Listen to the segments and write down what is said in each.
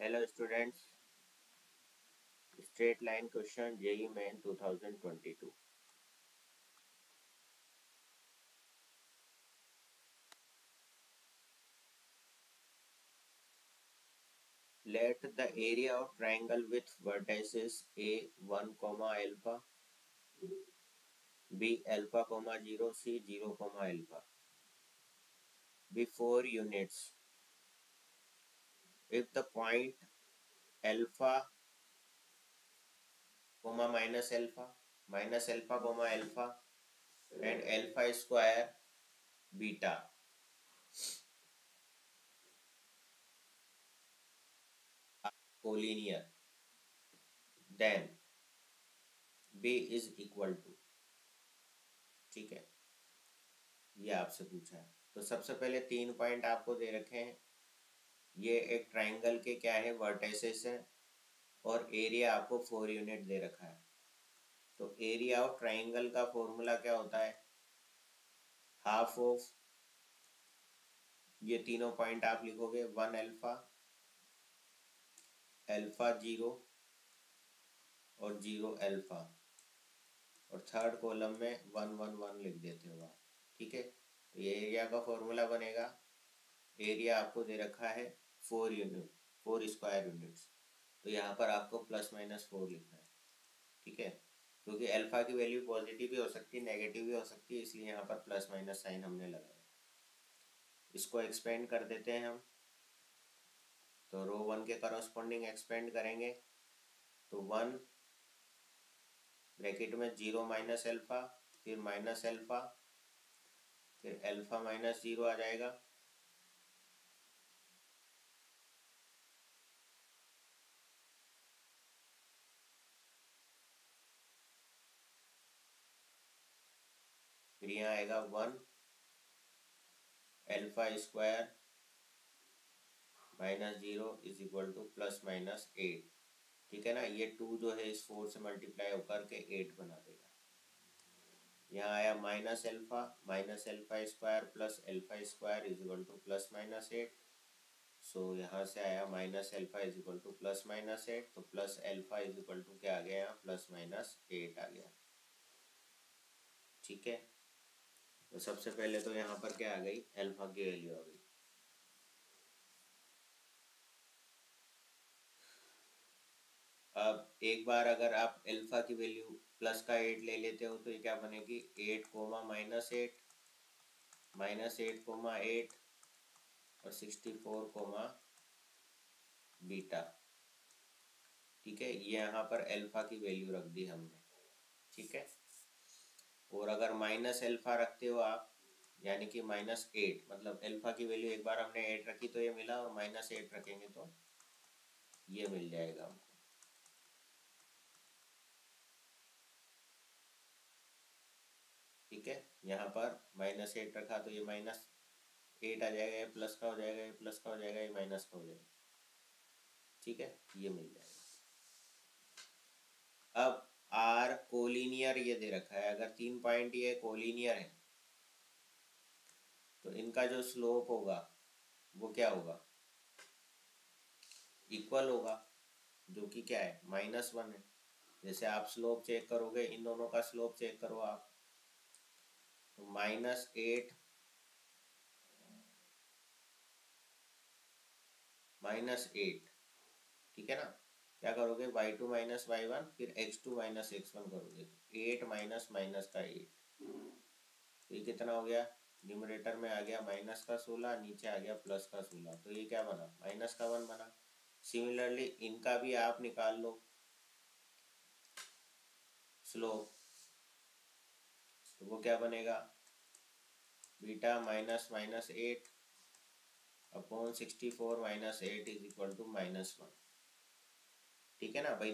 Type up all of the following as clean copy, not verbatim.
Hello students, straight line question JEE Main 2022. Let the area of triangle with vertices A 1, alpha, B alpha, 0, C 0, alpha be 4 units. If the point alpha, minus alpha, alpha and alpha square beta collinear, then B is equal to, ठीक है, ये आपसे पूछा है। तो सबसे पहले 3 point आपको दे रखे हैं। ये एक ट्राइंगल के क्या है, वर्टिसेस है, और एरिया आपको 4 यूनिट दे रखा है। तो एरिया ऑफ ट्राइंगल का फॉर्मूला क्या होता है, हाफ ऑफ, ये तीनों पॉइंट आप लिखोगे 1 अल्फा, अल्फा 0 और 0 अल्फा, और थर्ड कॉलम में 1 1 1 लिख देते हो आप, ठीक है। तो ये एरिया का फॉर्मूला बनेगा। एरिया आपको दे रखा है 4 यूनिट, 4 स्क्वायर यूनिट्स, तो यहाँ पर आपको ±4 लिखना है, ठीक है, क्योंकि अल्फा की वैल्यू पॉजिटिव भी हो सकती है, नेगेटिव भी हो सकती है, इसलिए यहाँ पर प्लस माइनस साइन हमने लगाया। इसको एक्सपेंड कर देते हैं हम, तो रो 1 के करस्पॉन्डिंग एक्सपेंड करेंगे, तो 1 ब्रैकेट में 0 माइनस अल्फा, फिर माइनस अल्फा, फिर अल्फा माइनस 0 आ जाएगा, फिर यहाँ आएगा 1 alpha square minus 0 is equal to ±8, ठीक है ना। ये 2 जो है इस 4 से मल्टीप्लाई होकर के 8 बना देगा। यहाँ आया minus alpha square plus alpha square is equal to ±8। So यहाँ से आया minus alpha is equal to ±8, तो plus alpha is equal to क्या आ गया, यहाँ +-8 आ गया, ठीक है। तो सबसे पहले तो यहाँ पर क्या आ गई, अल्फा की वैल्यू आ गई। अब एक बार अगर आप अल्फा की वैल्यू +8 ले लेते हो तो ये क्या बनेगी, 8, -8, -8, और 64, बीटा, ठीक है। ये यहाँ पर अल्फा की वैल्यू रख दी हमने, ठीक है। और अगर माइनस अल्फा रखते हो आप, यानी कि -8, मतलब अल्फा की वैल्यू एक बार हमने 8 रखी तो ये मिला, और -8 रखेंगे तो ये मिल जाएगा हमको, ठीक है। यहाँ पर -8 रखा तो ये -8 आ जाएगा, ये प्लस का हो जाएगा, ये प्लस का हो जाएगा, ये माइनस का हो जाएगा, ठीक है, ये मिल जाएगा। अब आर कोलिनियर ये दे रखा है, अगर 3 पॉइंट ये कोलिनियर है तो इनका जो स्लोप होगा वो क्या होगा, इक्वल होगा, जो कि क्या है, -1 है। जैसे आप स्लोप चेक करोगे, इन दोनों का स्लोप चेक करो आप, तो -8 -8, ठीक है ना। क्या करोगे, y2 - y1, फिर x2 - x1 करोगे, 8 माइनस माइनस का 8, तो ये कितना हो गया, न्यूमरेटर में आ गया माइनस का 16, नीचे आ गया प्लस का 16, तो ये क्या बना, -1 बना। सिमिलरली इनका भी आप निकाल लो स्लोप, तो वो क्या बनेगा, beta -8 upon 64 - 8 is equal to -1, ठीक है ना भाई।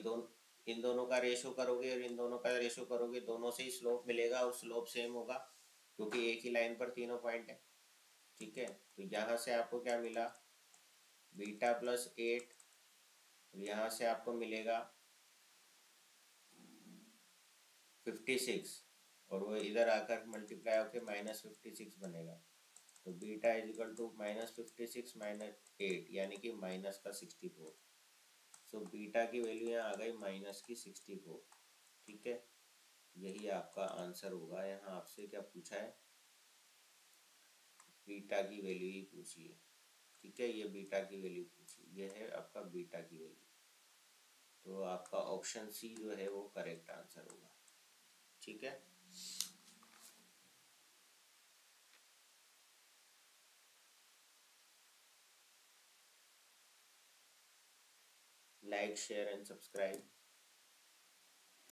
इन दोनों का रेशो करोगे और इन दोनों का रेशो करोगे, दोनों से ही स्लोप मिलेगा और स्लोप सेम होगा, क्योंकि एक ही लाइन पर तीनों पॉइंट है, ठीक है। तो यहाँ से आपको क्या मिला, बीटा +8, और यहाँ से आपको मिलेगा 56, और वो इधर आकर मल्टीप्लाई होकर -56 बनेगा, तो बीटा इज इक्वल टू -56 - 8, यानी कि -64, सो बीटा की वैल्यू यहाँ आ गई -64। ठीक है, यही आपका आंसर होगा। यहाँ आपसे क्या पूछा है, बीटा की वैल्यू ही पूछी है। ठीक है, ये बीटा की वैल्यू पूछी, ये है आपका बीटा की वैल्यू। तो आपका ऑप्शन सी जो है वो करेक्ट आंसर होगा। ठीक है, लाइक शेयर एंड सब्सक्राइब।